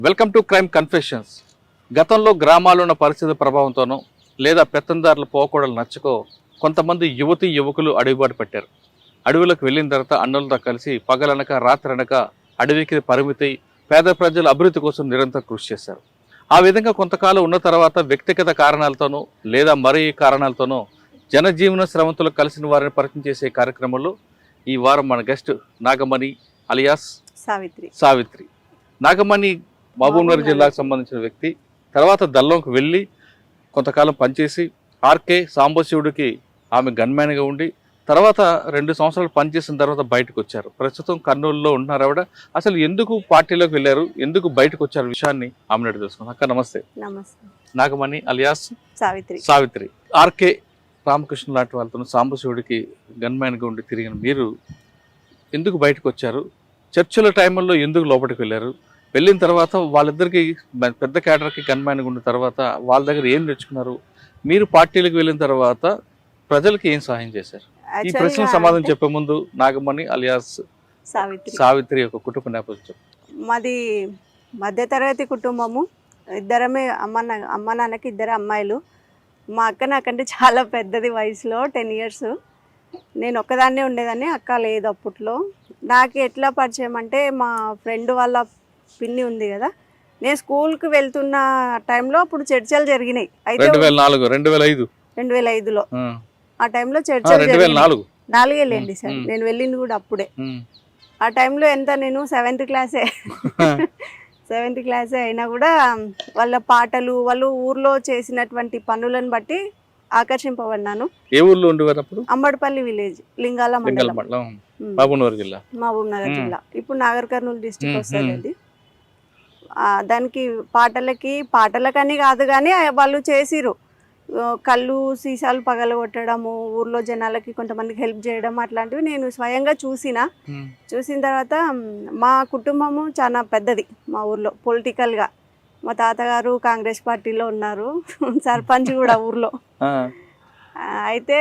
Welcome to crime confessions. గతంలో గ్రామాల్లో ఉన్న పరిస్థితి ప్రభావంతోనో లేదా పెత్తందారుల పోకూడలు నచ్చకో కొంతమంది యువతి యువకులు అడవిబాటు పెట్టారు. అడవులకు వెళ్ళిన తర్వాత అన్నులతో కలిసి పగలనక రాత్రనక అడవికి పరిమితి పేద ప్రజల అభివృద్ధి కోసం నిరంతరం కృషి చేశారు. ఆ విధంగా కొంతకాలం ఉన్న తర్వాత వ్యక్తిగత కారణాలతోనో లేదా మరే కారణాలతోనో జనజీవన శ్రమంతులు కలిసిన వారిని పరిచయం చేసే కార్యక్రమంలో ఈ వారం మన గెస్ట్ నాగమణి అలియాస్ సావిత్రి. నాగమణి మహబూబ్నగర్ జిల్లాకు సంబంధించిన వ్యక్తి. తర్వాత దల్లంకు వెళ్ళి కొంతకాలం పనిచేసి ఆర్కే సాంబశివుడికి ఆమె గన్మ్యాన్గా ఉండి తర్వాత 2 సంవత్సరాలు పనిచేసిన తర్వాత బయటకు వచ్చారు. ప్రస్తుతం కర్నూలులో ఉంటున్నారు ఆవిడ. అసలు ఎందుకు పార్టీలోకి వెళ్ళారు, ఎందుకు బయటకు వచ్చారు విషయాన్ని ఆమె తెలుసుకుందాం. అక్క నమస్తే. నాగమణి అలియాస్ సావిత్రి. ఆర్కే రామకృష్ణ లాంటి వాళ్ళతో సాంబశివుడికి గన్మ్యాన్గా ఉండి తిరిగిన మీరు ఎందుకు బయటకు వచ్చారు? చర్చల టైంలో ఎందుకు లోపలికి వెళ్ళారు? వెళ్ళిన తర్వాత వాళ్ళిద్దరికి పెద్ద క్యాడర్కి గన్మ్యాన్గా ఉన్న తర్వాత వాళ్ళ దగ్గర ఏం నేర్చుకున్నారు? మీరు పార్టీలకు వెళ్ళిన తర్వాత ప్రజలకి ఏం సహాయం చేశారు? ఈ ప్రశ్న సమాధానం చెప్పే ముందు నాగమణి అలియాస్ సావిత్రి యొక్క కుటుంబ నేపథ్యం. మాది మధ్యతరగతి కుటుంబము. ఇద్దరమే అమ్మ నాన్నకి 2 అమ్మాయిలు. మా అక్క నాకంటే చాలా పెద్దది వయసులో 10 years. నేను ఒక్కదాన్నే ఉండేదాన్ని, అక్క లేదు అప్పట్లో. నాకు ఎట్లా పరిచయం అంటే మా ఫ్రెండ్ వాళ్ళ పిన్ని ఉంది కదా, నేను స్కూల్కి వెళ్తున్న టైంలో అప్పుడు చర్చలు జరిగినాయి. అయితే 2005లో ఆ టైంలో చర్చలు 4 సార్. నేను వెళ్ళింది కూడా అప్పుడే. ఆ టైంలో ఎంత నేను 7th క్లాసే 7th క్లాసే అయినా కూడా వాళ్ళ పాటలు, వాళ్ళు ఊర్లో చేసినటువంటి పనులను బట్టి ఆకర్షింపబడినాను. ఏ ఊర్లో ఉండేవారు అప్పుడు? అంబడిపల్లి విలేజ్, లింగాల మండలం, మహబూబ్నగర్ జిల్లా. ఇప్పుడు నాగర్ కర్నూలు డిస్ట్రిక్ట్ వస్తుంది అది. దానికి పాటలకని కాదు కానీ వాళ్ళు చేసిరు. కళ్ళు సీసాలు పగలగొట్టడము, ఊర్లో జనాలకి కొంతమందికి హెల్ప్ చేయడం, అట్లాంటివి నేను స్వయంగా చూసిన తర్వాత మా కుటుంబము చాలా పెద్దది మా ఊర్లో పొలిటికల్గా. మా తాతగారు కాంగ్రెస్ పార్టీలో ఉన్నారు, సర్పంచ్ కూడా ఊర్లో. అయితే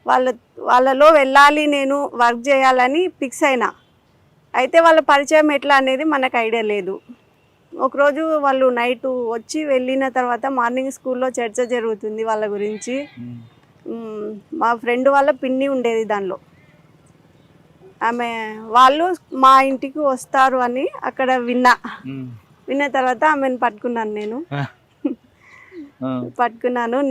వాళ్ళలో వెళ్ళాలి, నేను వర్క్ చేయాలని ఫిక్స్ అయినా. అయితే వాళ్ళ పరిచయం ఎట్లా అనేది మనకు ఐడియా లేదు. ఒకరోజు వాళ్ళు నైట్ వచ్చి వెళ్ళిన తర్వాత మార్నింగ్ స్కూల్లో చర్చ జరుగుతుంది వాళ్ళ గురించి. మా ఫ్రెండ్ వాళ్ళ పిన్ని ఉండేది దానిలో. వాళ్ళు మా ఇంటికి వస్తారు అని అక్కడ విన్న తర్వాత ఆమెను పట్టుకున్నాను.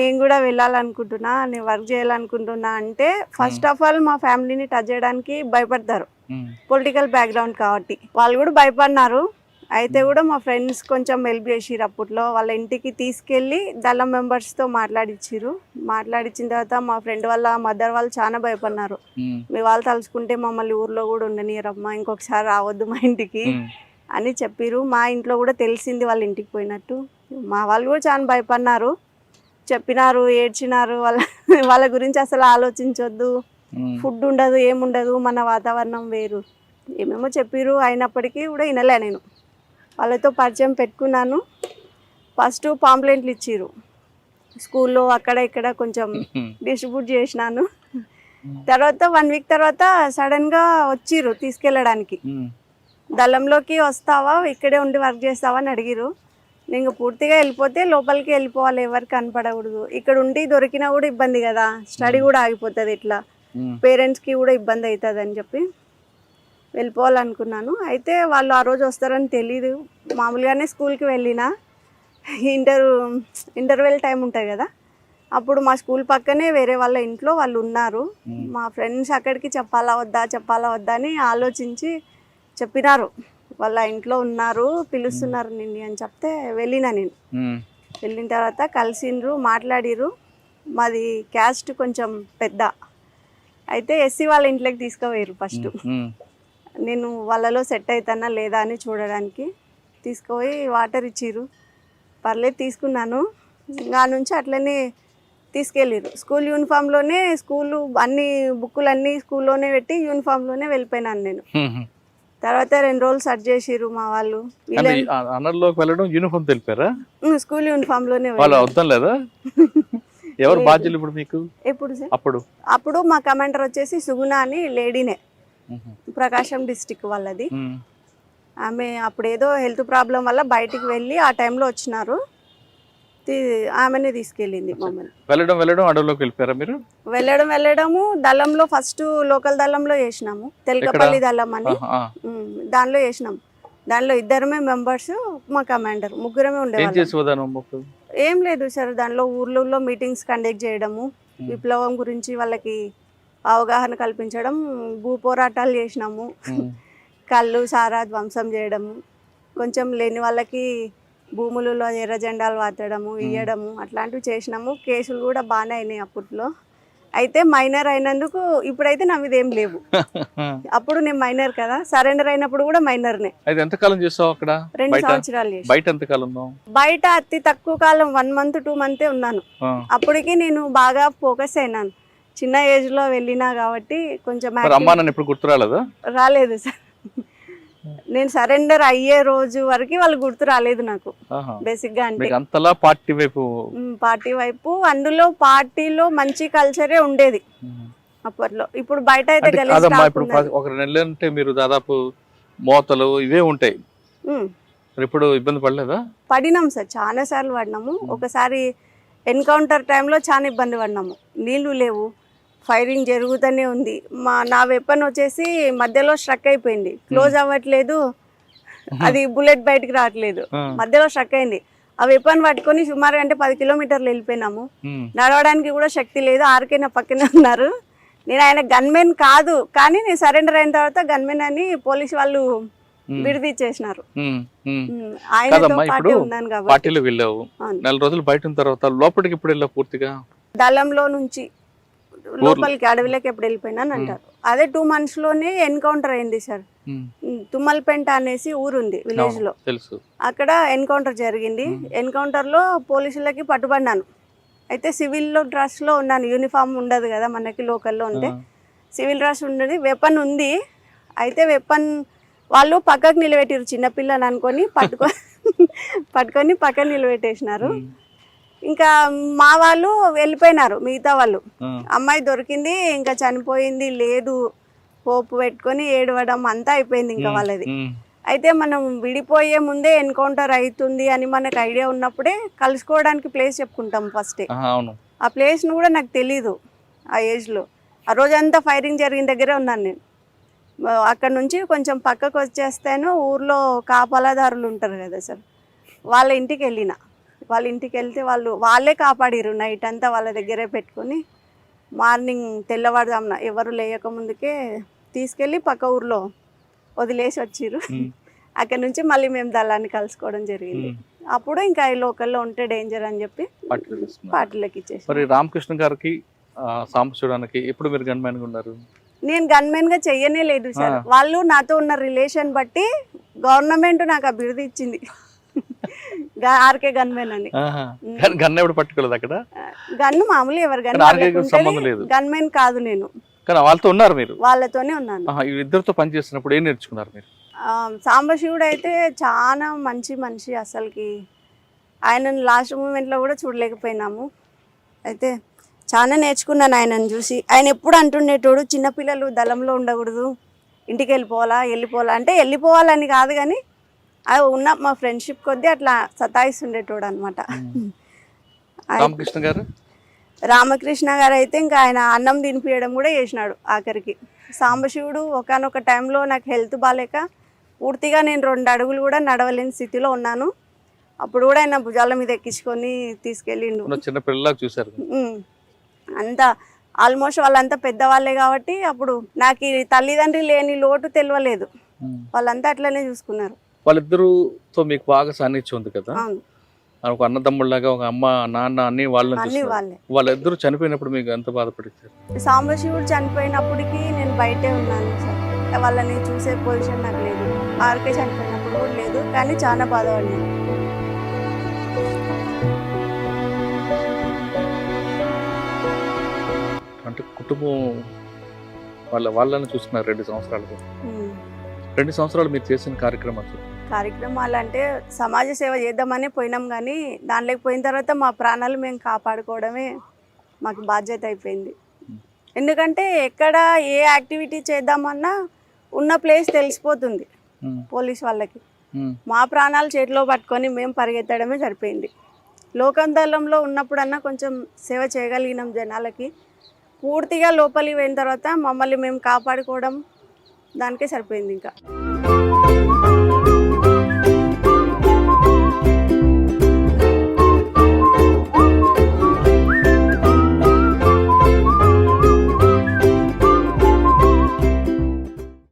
నేను కూడా వెళ్ళాలనుకుంటున్నా, నేను వర్క్ చేయాలనుకుంటున్నా అంటే ఫస్ట్ ఆఫ్ ఆల్ మా ఫ్యామిలీని టచ్ చేయడానికి భయపడతారు, పొలిటికల్ బ్యాక్గ్రౌండ్ కాబట్టి. వాళ్ళు కూడా భయపడినారు. అయితే కూడా మా ఫ్రెండ్స్ కొంచెం హెల్ప్ చేసిరు. అప్పట్లో వాళ్ళ ఇంటికి తీసుకెళ్ళి దళం మెంబర్స్తో మాట్లాడించిన తర్వాత మా ఫ్రెండ్ వాళ్ళ మదర్ వాళ్ళు చాలా భయపడినారు. మీ వాళ్ళు తలుచుకుంటే మమ్మల్ని ఊర్లో కూడా ఉండనియరమ్మా, ఇంకొకసారి రావద్దు మా ఇంటికి అని చెప్పిరు. మా ఇంట్లో కూడా తెలిసింది వాళ్ళ ఇంటికి పోయినట్టు. మా వాళ్ళు కూడా చాలా భయపడినారు, చెప్పినారు, ఏడ్చినారు. వాళ్ళ గురించి అసలు ఆలోచించొద్దు, ఫుడ్ ఉండదు, ఏముండదు, మన వాతావరణం వేరు, ఏమేమో చెప్పిరు. అయినప్పటికీ కూడా వినలే. నేను వాళ్ళతో పరిచయం పెట్టుకున్నాను. ఫస్ట్ పాంప్లెంట్లు ఇచ్చిరు స్కూల్లో, అక్కడ ఇక్కడ కొంచెం డిస్ట్రిబ్యూట్ చేసినాను. తర్వాత 1 week తర్వాత సడన్గా వచ్చిర్రు తీసుకెళ్ళడానికి. దళంలోకి వస్తావా, ఇక్కడే ఉండి వర్క్ చేస్తావా అని అడిగిరు. నేను పూర్తిగా వెళ్ళిపోతే లోపలికి వెళ్ళిపోవాలి, ఎవరికి కనపడకూడదు. ఇక్కడ ఉండి దొరికినా కూడా ఇబ్బంది కదా, స్టడీ కూడా ఆగిపోతుంది, ఇట్లా పేరెంట్స్కి కూడా ఇబ్బంది అవుతుంది అని చెప్పి వెళ్ళిపోవాలనుకున్నాను. అయితే వాళ్ళు ఆ రోజు వస్తారని తెలీదు. మామూలుగానే స్కూల్కి వెళ్ళినా, ఇంటర్వెల్ టైం ఉంటుంది కదా, అప్పుడు మా స్కూల్ పక్కనే వేరే వాళ్ళ ఇంట్లో వాళ్ళు ఉన్నారు. మా ఫ్రెండ్స్ అక్కడికి చెప్పాలా వద్దా అని ఆలోచించి చెప్పినారు. వాళ్ళ ఇంట్లో ఉన్నారు, పిలుస్తున్నారు నిన్ను అని చెప్తే వెళ్ళిన. నేను వెళ్ళిన తర్వాత కలిసిండ్రు, మాట్లాడిరు. మాది క్యాస్ట్ కొంచెం పెద్ద. అయితే ఎస్సీ వాళ్ళ ఇంట్లోకి తీసుకుపోయారు ఫస్ట్. నేను వాళ్ళలో సెట్ అవుతానా లేదా అని చూడడానికి తీసుకుపోయి వాటర్ ఇచ్చిర్రు. పర్లేదు తీసుకున్నాను. ఇంకా నుంచి అట్లనే తీసుకెళ్ళిరు. స్కూల్ యూనిఫామ్లోనే, అన్ని బుక్కులన్నీ స్కూల్లోనే పెట్టి యూనిఫామ్లోనే వెళ్ళిపోయినాను నేను. తర్వాత 2 రోజులు సెర్చ్ చేసిర్రు మా వాళ్ళు. స్కూల్ యూనిఫామ్లోనే. అప్పుడు మా కమాండర్ వచ్చేసి సుగుణ అని లేడీనే, ప్రకాశం డిస్టిక్ వాళ్ళది. ఆమె అప్పుడు ఏదో హెల్త్ ప్రాబ్లం వల్ల బయటికి వెళ్ళి ఆ టైంలో వచ్చినారు. ఆమెనే తీసుకెళ్ళింది మమ్మల్ని. వెళ్ళడం అడవులోకి వెళ్ళిపోయారా మీరు? వెళ్ళడము దళంలో ఫస్ట్ లోకల్ దళంలో వేసినాము, తెలకపల్లి దళం అని. దానిలో వేసినాము. దానిలో 2 మెంబర్స్, మా కమాండర్, ముగ్గురమే ఉండేవాళ్ళం. ఏం లేదు సార్, దానిలో ఊర్లలో మీటింగ్స్ కండక్ట్ చేయడము, విప్లవం గురించి వాళ్ళకి అవగాహన కల్పించడం, భూ పోరాటాలు చేసినాము, కళ్ళు సారా ధ్వంసం చేయడము, కొంచెం లేని వాళ్ళకి భూములలో ఎర్ర జెండాలు వాతడము, ఇయ్యడము, అట్లాంటివి చేసినాము. కేసులు కూడా బాగానే అయినాయి అప్పట్లో. అయితే మైనర్ అయినందుకు ఇప్పుడైతే నా మీద ఏం లేవు. అప్పుడు నేను మైనర్ కదా, సరెండర్ అయినప్పుడు కూడా మైనర్నే. ఎంతకాలం చేసావు అక్కడ? 2 సంవత్సరాలు చేసి. బయట ఎంతకాలం? బయట అతి తక్కువ కాలం, 1 మంత్ 2 మంతే ఉన్నాను. అప్పటికి నేను బాగా ఫోకస్ అయినాను. చిన్న ఏజ్ లో వెళ్ళినా కాబట్టి కొంచెం ఎప్పుడు గుర్తు రాలేదా? రాలేదు సార్. నేను సరెండర్ అయ్యే రోజు వరకు వాళ్ళు గుర్తు రాలేదు నాకు బేసిక్ గా. అంటే అంతలా పార్టీ వైపు అందులో పార్టీలో మంచి కల్చరే ఉండేది అప్పట్లో. ఇప్పుడు బయట అయితే ఒక నెల అంటే మీరు దాదాపు మోతలు ఇవే ఉంటాయి. ఇప్పుడు ఇబ్బంది పడలేదా? పడినాం సార్, చాలా సార్లు పడినాము. ఒకసారి ఎన్కౌంటర్ టైంలో చాలా ఇబ్బంది పడినాము. నీళ్లు లేవు, ఫైరింగ్ జరుగుతూనే ఉంది. నా వెపన్ వచ్చేసి మధ్యలో స్ట్రక్ అయిపోయింది, క్లోజ్ అవ్వట్లేదు, అది బుల్లెట్ బయటకు రావట్లేదు, మధ్యలో స్ట్రక్ అయింది. ఆ వెపన్ పట్టుకొని సుమారు అంటే 10 కిలోమీటర్లు వెళ్ళిపోయినాము. నడవడానికి కూడా శక్తి లేదు. ఆర్కే నా పక్కనే ఉన్నారు. నేను ఆయన గన్మెన్ కాదు, కానీ నేను సరెండర్ అయిన తర్వాత గన్మెన్ అని పోలీసు వాళ్ళు విడదీచ్చేసినారు. ఆయనతో పాటు ఉన్నాను కాబట్టి. నెల రోజులు బయట ఉన్న తర్వాత లోపలికి ఇప్పుడు వెళ్ళా పూర్తిగా దళంలో నుంచి లోపలికి అడవిలోకి ఎప్పుడు వెళ్ళిపోయినాను అంటారు. అదే 2 months లోనే ఎన్కౌంటర్ అయింది సార్. తుమ్మల్పెంట అనేసి ఊరుంది విలేజ్ లో, అక్కడ ఎన్కౌంటర్ జరిగింది. ఎన్కౌంటర్ లో పోలీసులకి పట్టుబడినాను. అయితే సివిల్లో డ్రెస్ లో ఉన్నాను, యూనిఫామ్ ఉండదు కదా మనకి లోకల్లో ఉంటే. సివిల్ డ్రెస్ ఉండదు, వెపన్ ఉంది. అయితే వెపన్ వాళ్ళు పక్కకు నిలబెట్టారు, చిన్నపిల్లని అనుకొని పట్టుకొని పక్కన నిలబెట్టేసినారు. ఇంకా మా వాళ్ళు వెళ్ళిపోయినారు, మిగతా వాళ్ళు. అమ్మాయి దొరికింది, ఇంకా చనిపోయింది లేదు, హోప్ పెట్టుకొని ఏడవడం అంతా అయిపోయింది ఇంకా వాళ్ళది. అయితే మనం విడిపోయే ముందే ఎన్కౌంటర్ అవుతుంది అని మనకు ఐడియా ఉన్నప్పుడే కలుసుకోవడానికి ప్లేస్ చెప్పుకుంటాం ఫస్ట్. ఆ ప్లేస్ను కూడా నాకు తెలీదు ఆ ఏజ్లో. ఆ రోజంతా ఫైరింగ్ జరిగిన దగ్గరే ఉన్నాను నేను. అక్కడ నుంచి కొంచెం పక్కకు వచ్చేస్తాను, ఊర్లో కాపలాదారులు ఉంటారు కదా సార్, వాళ్ళ ఇంటికి వెళ్ళిన. వాళ్ళ ఇంటికి వెళ్తే వాళ్ళే కాపాడిరు. నైట్ అంతా వాళ్ళ దగ్గరే పెట్టుకొని మార్నింగ్ తెల్లవారుజామున ఎవరు లేయక ముందుకే తీసుకెళ్ళి పక్క ఊర్లో వదిలేసి వచ్చిర్రు. అక్కడ నుంచి మళ్ళీ మేము దళాన్ని కలుసుకోవడం జరిగింది. అప్పుడు ఇంకా ఈ లోకల్లో ఉంటే డేంజర్ అని చెప్పి పార్టీలోకి ఇచ్చేసి. మరి రామకృష్ణ గారికి సాంబశివుడానికి ఎప్పుడు మీరు గన్మెన్ గా ఉన్నారు? నేను గన్మెన్ గా చెయ్యనే లేదు సార్. వాళ్ళు నాతో ఉన్న రిలేషన్ బట్టి గవర్నమెంట్ నాకు ఆ బిరుదు ఇచ్చింది, ఆర్కే గన్మెన్ అని. గన్ ఎప్పుడు పట్టుకోలేదు అక్కడ? గన్ను మామూలు ఎవరు గన్మెన్ కాదు నేను. వాళ్ళతో ఉన్నారు మీరు? వాళ్ళతోనే ఉన్నాను. ఇద్దరితో పని చేస్తున్నప్పుడు ఏం నేర్చుకున్నారు మీరు? సాంబశివుడు అయితే చాలా మంచి మనిషి అసలుకి. ఆయనను లాస్ట్ మూమెంట్లో కూడా చూడలేకపోయినాము. అయితే చాలా నేర్చుకున్నాను ఆయనను చూసి. ఆయన ఎప్పుడు అంటుండేటోడు, చిన్నపిల్లలు దళంలో ఉండకూడదు, ఇంటికి వెళ్ళిపోవాలా అంటే వెళ్ళిపోవాలని కాదు, కానీ అది ఉన్న మా ఫ్రెండ్షిప్ కొద్దీ అట్లా సతాయిస్తుండేటోడు అనమాట. రామకృష్ణ గారు అయితే ఇంకా ఆయన అన్నం తినిపించడం కూడా చేసినాడు ఆఖరికి. సాంబశివుడు ఒకానొక టైంలో నాకు హెల్త్ బాగాలేక పూర్తిగా నేను 2 అడుగులు కూడా నడవలేని స్థితిలో ఉన్నాను. అప్పుడు కూడా ఆయన భుజాల మీద ఎక్కించుకొని తీసుకెళ్ళిండు. అంతా ఆల్మోస్ట్ వాళ్ళంతా పెద్దవాళ్ళే కాబట్టి అప్పుడు నాకు తల్లిదండ్రి లేని లోటు తెలియలేదు. వాళ్ళంతా అట్లనే చూసుకున్నారు. వాళ్ళిద్దరుతో మీకు బాగా సాన్నిధ్యం ఉంది కదా, ఒక అన్నదమ్ముళ్ళగా, ఒక అమ్మ నాన్న అన్ని వాళ్ళని వాళ్ళిద్దరు చనిపోయినప్పుడు మీకు ఎంత బాధపడింది? సాంబశివుడు చనిపోయినప్పటికీ నేను బయటే ఉన్నాను సార్. వాళ్ళని చూసే పొజిషన్ నాకు లేదు. ఆర్కే చనిపోయినప్పుడు కూడా లేదు, కానీ చాలా బాధపడినాను. అంటే కుటుంబం వాళ్ళని చూసుకున్నారు 2 సంవత్సరాలు. 2 సంవత్సరాలు మీరు చేసిన కార్యక్రమాలు అంటే సమాజ సేవ చేద్దామని పోయినాం, కానీ దానిలోకి పోయిన తర్వాత మా ప్రాణాలు మేము కాపాడుకోవడమే మాకు బాధ్యత అయిపోయింది. ఎందుకంటే ఎక్కడ ఏ యాక్టివిటీ చేద్దామన్నా ఉన్న ప్లేస్ తెలిసిపోతుంది. పోలీస్ వాళ్ళకి. ఉమ్. మా ప్రాణాలు చేతిలో పట్టుకొని మేము పరిగెత్తడమే సరిపోయింది. లోకంతలంలో ఉన్నప్పుడన్నా కొంచెం సేవ చేయగలిగినాం జనాలకి. పూర్తిగా లోపలికి పోయిన తర్వాత మమ్మల్ని మేము కాపాడుకోవడం దానికే సరిపోయింది ఇంకా.